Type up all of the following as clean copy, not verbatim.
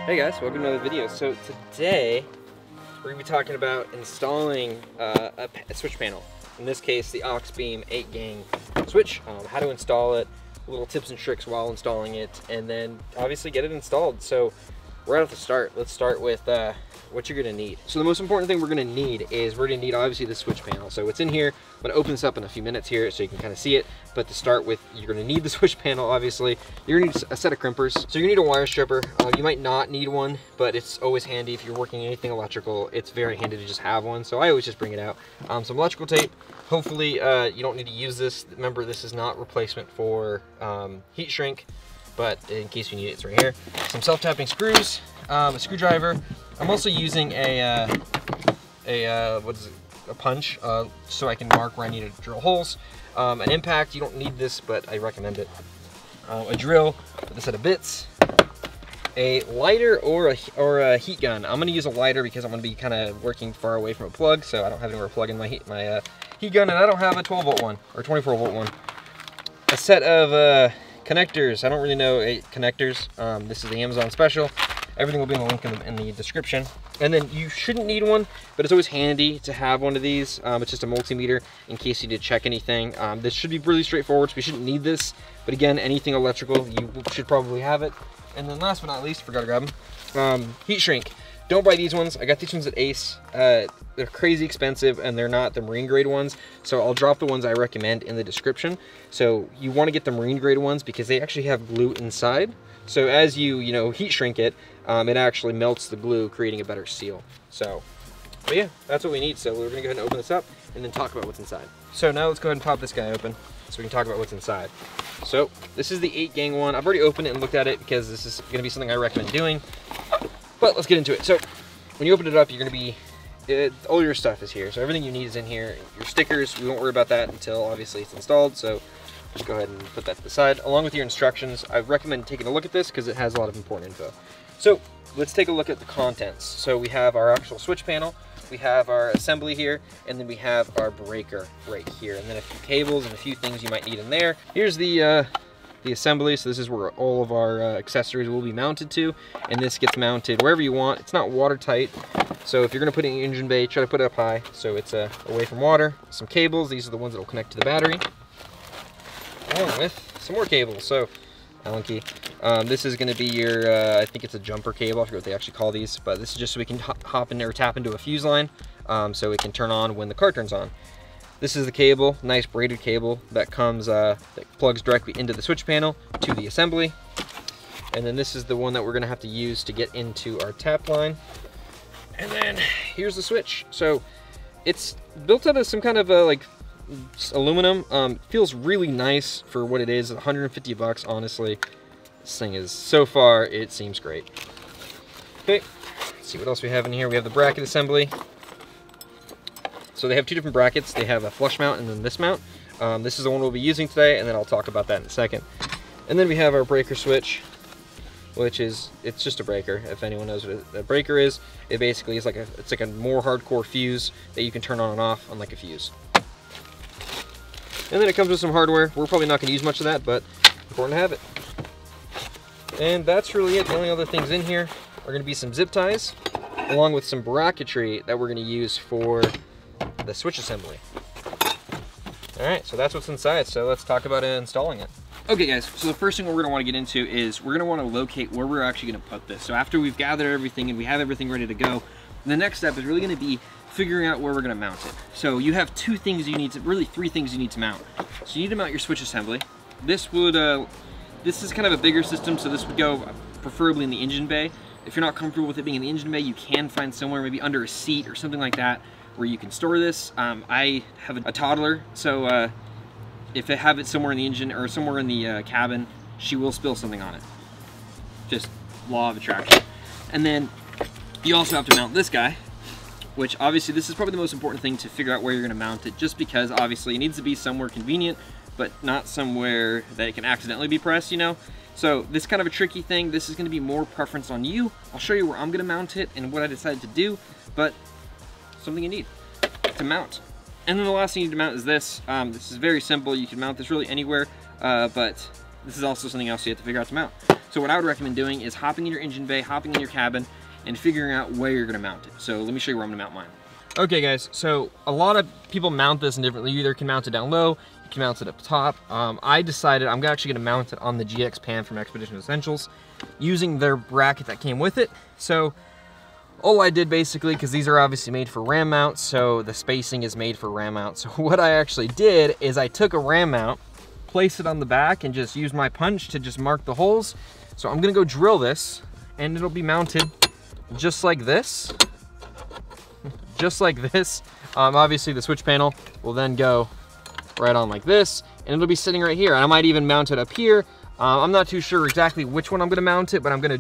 Hey guys, welcome to another video. So today we're going to be talking about installing a switch panel. In this case, the AUXBEAM 8-gang switch, how to install it, little tips and tricks while installing it, and then obviously get it installed. So right off the start, let's start with what you're going to need. So the most important thing we're going to need is we're going to need obviously the switch panel. So it's in here. I'm going to open this up in a few minutes here so you can kind of see it. But to start with, you're going to need the switch panel, obviously. You're going to need a set of crimpers. So you're going to need a wire stripper. You might not need one, but it's always handy if you're working anything electrical. It's very handy to just have one. So I always just bring it out. Some electrical tape. Hopefully you don't need to use this. Remember, this is not replacement for heat shrink, but in case you need it, it's right here. Some self-tapping screws, a screwdriver. I'm also using a punch so I can mark where I need to drill holes. An impact, you don't need this, but I recommend it. A drill with a set of bits. A lighter or a heat gun. I'm going to use a lighter because I'm going to be kind of working far away from a plug, so I don't have anywhere to plug in my heat gun, and I don't have a 12-volt one or 24-volt one. A set of connectors. I don't really know connectors. This is the Amazon special. Everything will be in the link in the description. And then you shouldn't need one, but it's always handy to have one of these. It's just a multimeter in case you need to check anything. This should be really straightforward, so we shouldn't need this. But again, anything electrical, you should probably have it. And then last but not least, forgot to grab them, heat shrink. Don't buy these ones. I got these ones at Ace. They're crazy expensive and they're not the marine grade ones. So I'll drop the ones I recommend in the description. So you want to get the marine grade ones because they actually have glue inside. So as you heat shrink it, it actually melts the glue, creating a better seal. So, but yeah, that's what we need. So we're gonna go ahead and open this up and then talk about what's inside. So now let's go ahead and pop this guy open so we can talk about what's inside. So this is the 8-gang one. I've already opened it and looked at it because this is gonna be something I recommend doing. But let's get into it. So when you open it up, you're gonna be, all your stuff is here. So everything you need is in here. Your stickers, we won't worry about that until obviously it's installed. So just go ahead and put that to the side. Along with your instructions, I recommend taking a look at this because it has a lot of important info. So let's take a look at the contents. So we have our actual switch panel, we have our assembly here, and then we have our breaker right here, and then a few cables and a few things you might need in there. Here's the assembly. So this is where all of our accessories will be mounted to, and this gets mounted wherever you want. It's not watertight, so if you're going to put it in your engine bay, try to put it up high so it's away from water. Some cables, these are the ones that will connect to the battery, along with some more cables. So Allen key. This is going to be your, I think it's a jumper cable. I forget what they actually call these, but this is just so we can hop in there or tap into a fuse line, so it can turn on when the car turns on. This is the cable, nice braided cable that comes, that plugs directly into the switch panel to the assembly. And then this is the one that we're going to have to use to get into our tap line. And then here's the switch. So it's built out of some kind of like aluminum. Feels really nice for what it is. 150 bucks, honestly. This thing is, so far, it seems great. Okay, let's see what else we have in here. We have the bracket assembly. So they have two different brackets. They have a flush mount and then this mount. This is the one we'll be using today, and then I'll talk about that in a second. And then we have our breaker switch, which is, it's just a breaker. If anyone knows what a breaker is, it basically is like it's like a more hardcore fuse that you can turn on and off, unlike a fuse. And then it comes with some hardware. We're probably not going to use much of that, but important to have it. And that's really it. The only other things in here are going to be some zip ties, along with some bracketry that we're going to use for the switch assembly. Alright, so that's what's inside. So let's talk about installing it. Okay guys, so the first thing we're going to want to get into is we're going to want to locate where we're actually going to put this. So after we've gathered everything and we have everything ready to go, the next step is really going to be figuring out where we're going to mount it. So you have two things you need to, really three things you need to mount. So you need to mount your switch assembly. This would, this is kind of a bigger system, so this would go preferably in the engine bay. If you're not comfortable with it being in the engine bay, you can find somewhere maybe under a seat or something like that where you can store this. I have a toddler, so if I have it somewhere in the engine or somewhere in the cabin, she will spill something on it. Just law of attraction. And then you also have to mount this guy, which obviously this is probably the most important thing to figure out where you're going to mount it, just because obviously it needs to be somewhere convenient, but not somewhere that it can accidentally be pressed, So this is kind of a tricky thing. This is going to be more preference on you. I'll show you where I'm going to mount it and what I decided to do, but something you need to mount. And then the last thing you need to mount is this. This is very simple. You can mount this really anywhere, but this is also something else you have to figure out to mount. So So what I would recommend doing is hopping in your engine bay, hopping in your cabin, and figuring out where you're gonna mount it. So let me show you where I'm gonna mount mine. Okay guys, so a lot of people mount this differently. You either can mount it down low, you can mount it up top. I decided I'm actually gonna mount it on the GXPAM from Expedition Essentials using their bracket that came with it. So all I did basically, because these are obviously made for ram mounts, so the spacing is made for ram mount. So what I actually did is I took a ram mount, placed it on the back, and just used my punch to just mark the holes. So I'm gonna go drill this, and it'll be mounted just like this. Just like this. Obviously the switch panel will then go right on like this, and it'll be sitting right here. And I might even mount it up here. I'm not too sure exactly which one I'm gonna mount it, but I'm gonna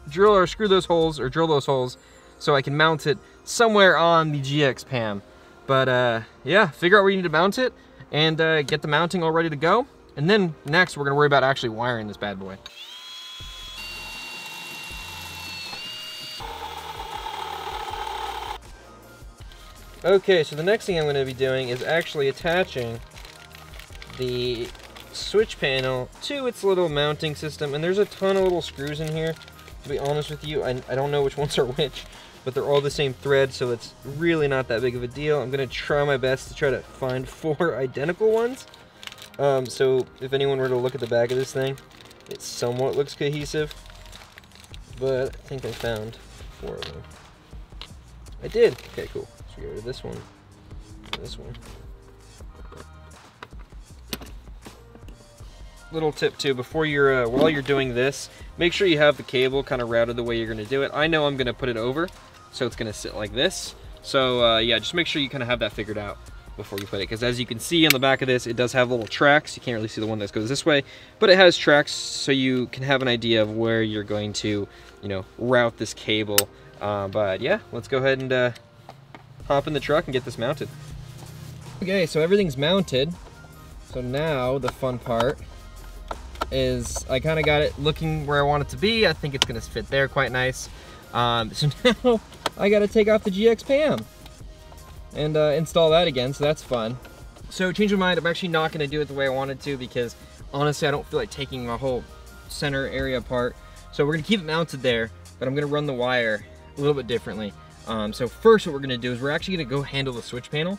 drill or screw those holes, or drill those holes, so I can mount it somewhere on the GXPAM. But yeah, figure out where you need to mount it, and get the mounting all ready to go. And then next, we're gonna worry about actually wiring this bad boy. Okay, so the next thing I'm going to be doing is actually attaching the switch panel to its little mounting system. And there's a ton of little screws in here, to be honest with you. I don't know which ones are which, but they're all the same thread, so it's really not that big of a deal. I'm going to try my best to try to find 4 identical ones. So if anyone were to look at the back of this thing, it somewhat looks cohesive. But I think I found 4 of them. I did! Okay, cool. So get rid of this one, this one. Little tip too, before you're, while you're doing this, make sure you have the cable kind of routed the way you're gonna do it. I know I'm gonna put it over, so it's gonna sit like this. So yeah, just make sure you kind of have that figured out before you put it, because as you can see on the back of this, it does have little tracks. You can't really see the one that goes this way, but it has tracks so you can have an idea of where you're going to, you know, route this cable. But yeah, let's go ahead and hop in the truck and get this mounted. Okay, so everything's mounted. So now the fun part is I kind of got it looking where I want it to be. I think it's gonna fit there quite nice. So now I gotta take off the GXPAM and install that again, so that's fun. So change my mind, I'm actually not gonna do it the way I wanted to, because honestly I don't feel like taking my whole center area apart. So we're gonna keep it mounted there, but I'm gonna run the wire a little bit differently. So first what we're gonna do is we're actually gonna go handle the switch panel,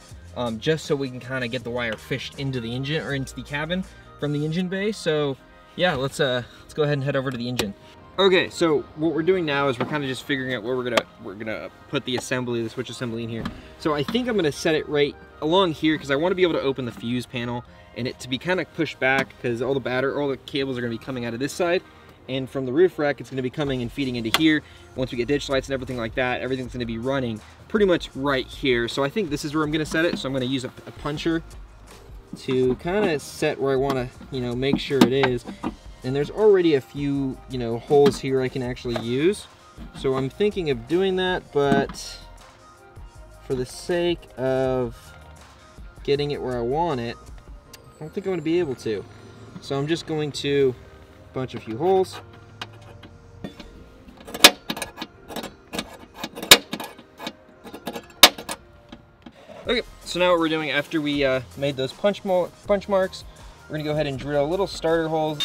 just so we can kind of get the wire fished into the engine, or into the cabin from the engine bay. So yeah, let's go ahead and head over to the engine. Okay, so what we're doing now is we're kind of just figuring out where we're gonna put the assembly, the switch assembly in here. So I think I'm gonna set it right along here, because I want to be able to open the fuse panel and it to be kind of pushed back, because all the cables are gonna be coming out of this side. And from the roof rack, it's going to be coming and feeding into here. Once we get ditch lights and everything like that, everything's going to be running pretty much right here. So I think this is where I'm going to set it. So I'm going to use a puncher to kind of set where I want to, you know, make sure it is. And there's already a few, you know, holes here I can actually use. So I'm thinking of doing that, but for the sake of getting it where I want it, I don't think I'm going to be able to. So I'm just going to punch a few holes. Okay, so now what we're doing after we made those punch marks, we're gonna go ahead and drill little starter holes.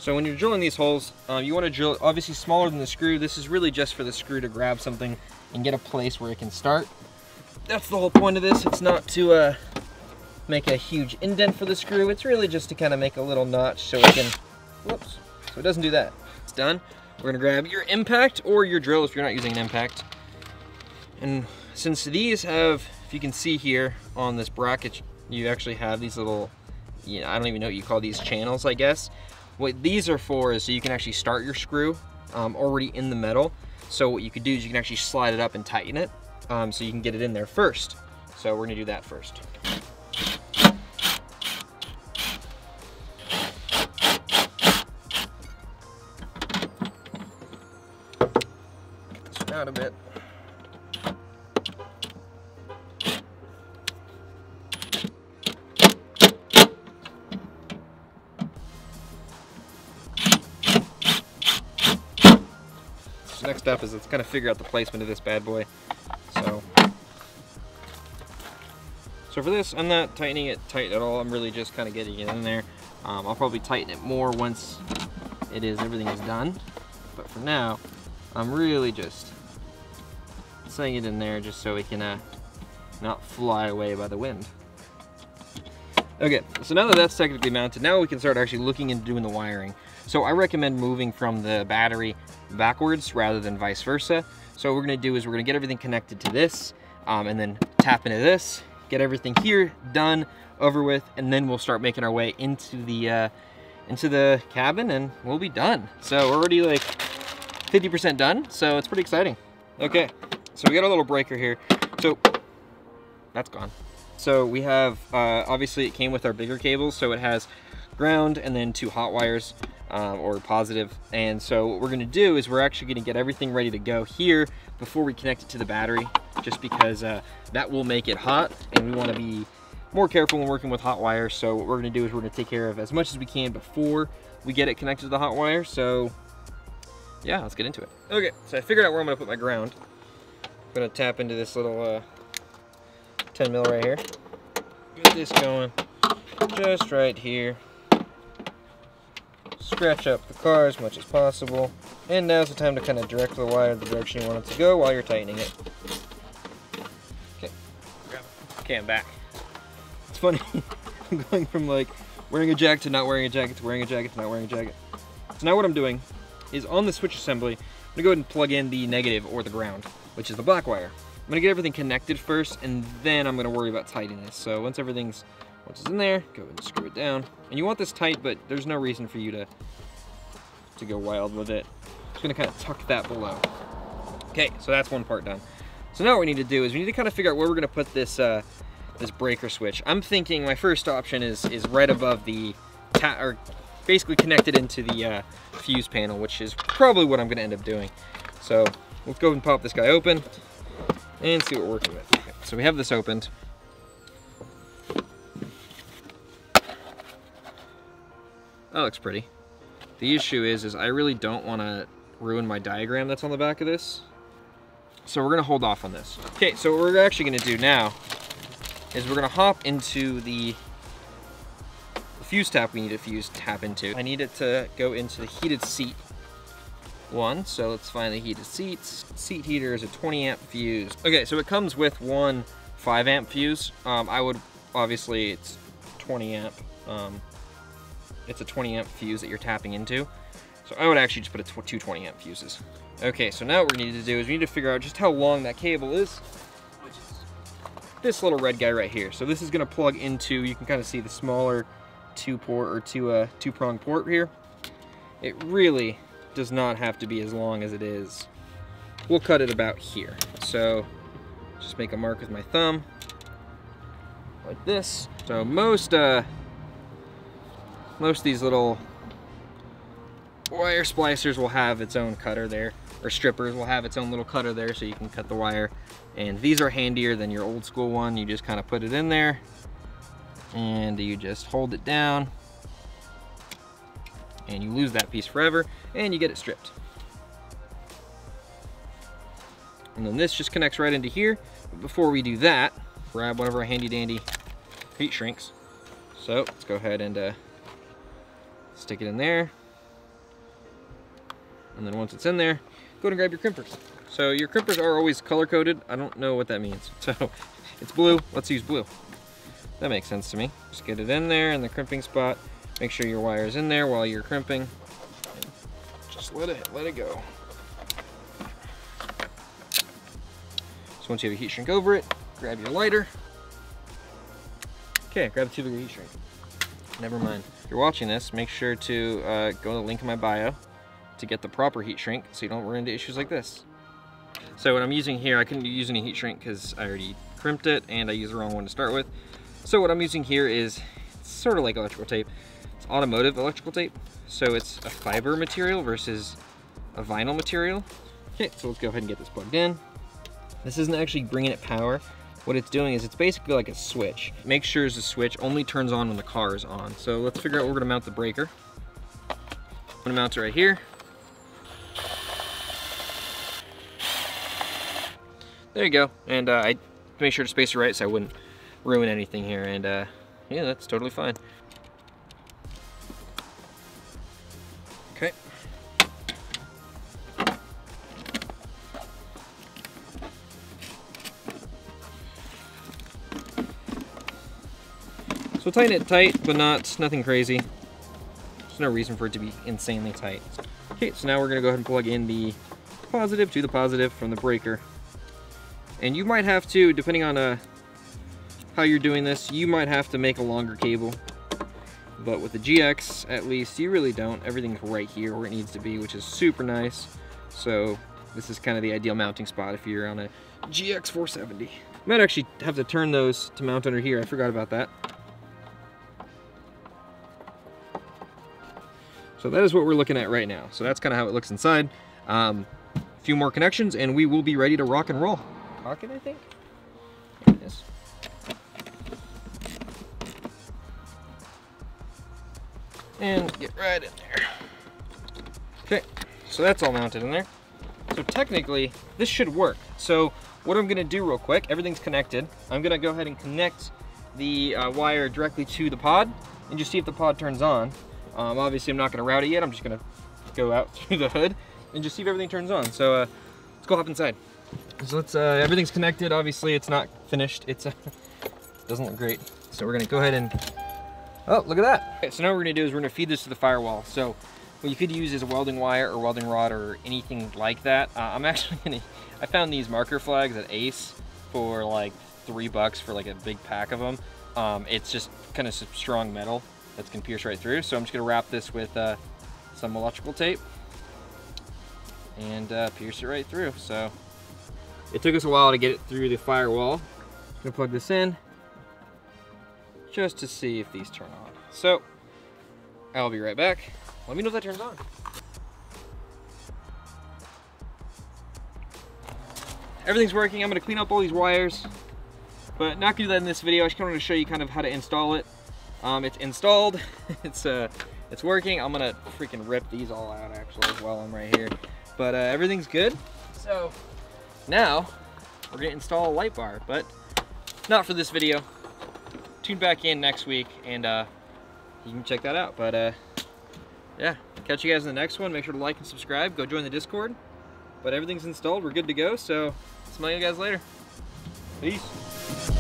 So when you're drilling these holes, you want to drill obviously smaller than the screw. This is really just for the screw to grab something and get a place where it can start. That's the whole point of this. It's not to make a huge indent for the screw. It's really just to kind of make a little notch so it can, whoops, so it doesn't do that. It's done. We're gonna grab your impact or your drill if you're not using an impact. And since these have, if you can see here on this bracket, you actually have these little, you know, I don't even know what you call these, channels, I guess. What these are for is so you can actually start your screw already in the metal. So what you could do is you can actually slide it up and tighten it so you can get it in there first. So we're gonna do that first. Out a bit. So next up is let's kind of figure out the placement of this bad boy. So for this, I'm not tightening it tight at all. I'm really just kind of getting it in there. I'll probably tighten it more once everything is done. But for now, I'm really just setting it in there just so it can not fly away by the wind. Okay, so now that that's technically mounted, now we can start actually looking into doing the wiring. So I recommend moving from the battery backwards rather than vice versa. So what we're gonna do is we're gonna get everything connected to this, and then tap into this, get everything here done, over with, and then we'll start making our way into the cabin and we'll be done. So we're already like 50% done, so it's pretty exciting. Okay, so we got a little breaker here. So that's gone. So we have, obviously it came with our bigger cables, so it has ground and then 2 hot wires, or positive. And so what we're gonna do is we're actually gonna get everything ready to go here before we connect it to the battery, just because that will make it hot, and we wanna be more careful when working with hot wires. So what we're gonna do is we're gonna take care of as much as we can before we get it connected to the hot wire. So yeah, let's get into it. Okay, so I figured out where I'm gonna put my ground. I'm gonna tap into this little 10 mil right here. Get this going just right here. Scratch up the car as much as possible. And now's the time to kind of direct the wire the direction you want it to go while you're tightening it. Okay, okay, I'm back. It's funny, I'm going from like wearing a jacket to not wearing a jacket to wearing a jacket to not wearing a jacket. So now what I'm doing is on the switch assembly, I'm gonna go ahead and plug in the negative or the ground, which is the black wire. I'm gonna get everything connected first, and then I'm gonna worry about tightening this. So once it's in there, go ahead and screw it down. And you want this tight, but there's no reason for you to go wild with it. Just gonna kind of tuck that below. Okay, so that's one part done. So now what we need to do is we need to kind of figure out where we're gonna put this this breaker switch. I'm thinking my first option is right above the or basically connected into the fuse panel, which is probably what I'm gonna end up doing. So let's go ahead and pop this guy open and see what we're working with. Okay, so we have this opened. That looks pretty. The issue is I really don't want to ruin my diagram that's on the back of this. So we're gonna hold off on this. Okay, so what we're actually gonna do now is we're gonna hop into the fuse tap we need to tap into. I need it to go into the heated seat one, so let's find the heated seats. Seat heater is a 20 amp fuse. Okay, so it comes with one 5 amp fuse. Obviously it's 20 amp. It's a 20 amp fuse that you're tapping into. So I would actually just put two 20 amp fuses. Okay, so now what we need to do is we need to figure out just how long that cable is, which is this little red guy right here. So this is gonna plug into, you can kind of see the smaller two-port or two-prong port here. It really does not have to be as long as it is. We'll cut it about here. So just make a mark with my thumb, like this. So most of these little wire splicers will have its own cutter there, or strippers will have its own little cutter there, so you can cut the wire. And these are handier than your old school one. You just kind of put it in there and you just hold it down and you lose that piece forever and you get it stripped. And then this just connects right into here. But before we do that, grab one of our handy dandy heat shrinks. So let's go ahead and stick it in there. And then once it's in there, go ahead and grab your crimpers. So your crimpers are always color coded. I don't know what that means. So it's blue, let's use blue. That makes sense to me. Just get it in there in the crimping spot. Make sure your wire is in there while you're crimping. And just let it go. So once you have a heat shrink over it, grab your lighter. Okay, grab the 2 bigger heat shrink. Never mind. If you're watching this, make sure to go to the link in my bio to get the proper heat shrink so you don't run into issues like this. So what I'm using here, I couldn't use any heat shrink because I already crimped it and I used the wrong one to start with. So what I'm using here is sort of like electrical tape. It's automotive electrical tape. So it's a fiber material versus a vinyl material. Okay, so let's go ahead and get this plugged in. This isn't actually bringing it power. What it's doing is it's basically like a switch. Make sure the switch only turns on when the car is on. So let's figure out where we're gonna mount the breaker. I'm gonna mount it right here. There you go. And I made sure to space it right so I wouldn't ruin anything here. And yeah, that's totally fine. Okay, So tighten it tight, but nothing crazy. There's no reason for it to be insanely tight. Okay, so now we're gonna go ahead and plug in the positive to the positive from the breaker. And you might have to, depending on how you're doing this, you might have to make a longer cable. But with the GX, at least, you really don't. Everything's right here where it needs to be, which is super nice. So this is kind of the ideal mounting spot if you're on a GX470. You might actually have to turn those to mount under here. I forgot about that. So that is what we're looking at right now. So that's kind of how it looks inside. A few more connections and we will be ready to rock and roll. Pocket, I think. There it is. And get right in there. Okay, so that's all mounted in there. So technically, this should work. So what I'm gonna do real quick, everything's connected. I'm gonna go ahead and connect the wire directly to the pod and just see if the pod turns on. Obviously I'm not gonna route it yet, I'm just gonna go out through the hood and just see if everything turns on. So let's go hop inside. So let's, everything's connected. Obviously it's not finished. It doesn't look great. So we're gonna go ahead and, oh, look at that. Okay, so now what we're gonna do is we're gonna feed this to the firewall. So what you could use is a welding wire or welding rod or anything like that. I'm actually gonna, I found these marker flags at Ace for like $3 for like a big pack of them. It's just kind of some strong metal that can pierce right through. So I'm just gonna wrap this with some electrical tape and pierce it right through. So it took us a while to get it through the firewall. I'm gonna plug this in just to see if these turn on. So I'll be right back. Let me know if that turns on. Everything's working. I'm gonna clean up all these wires, but not gonna do that in this video. I just wanted to show you kind of how to install it. It's installed. It's working. I'm gonna freaking rip these all out actually while I'm right here. But everything's good. So now we're gonna install a light bar, but not for this video. Tune back in next week and you can check that out. But yeah, catch you guys in the next one. Make sure to like and subscribe. Go join the Discord. But everything's installed. We're good to go. So smell you guys later. Peace.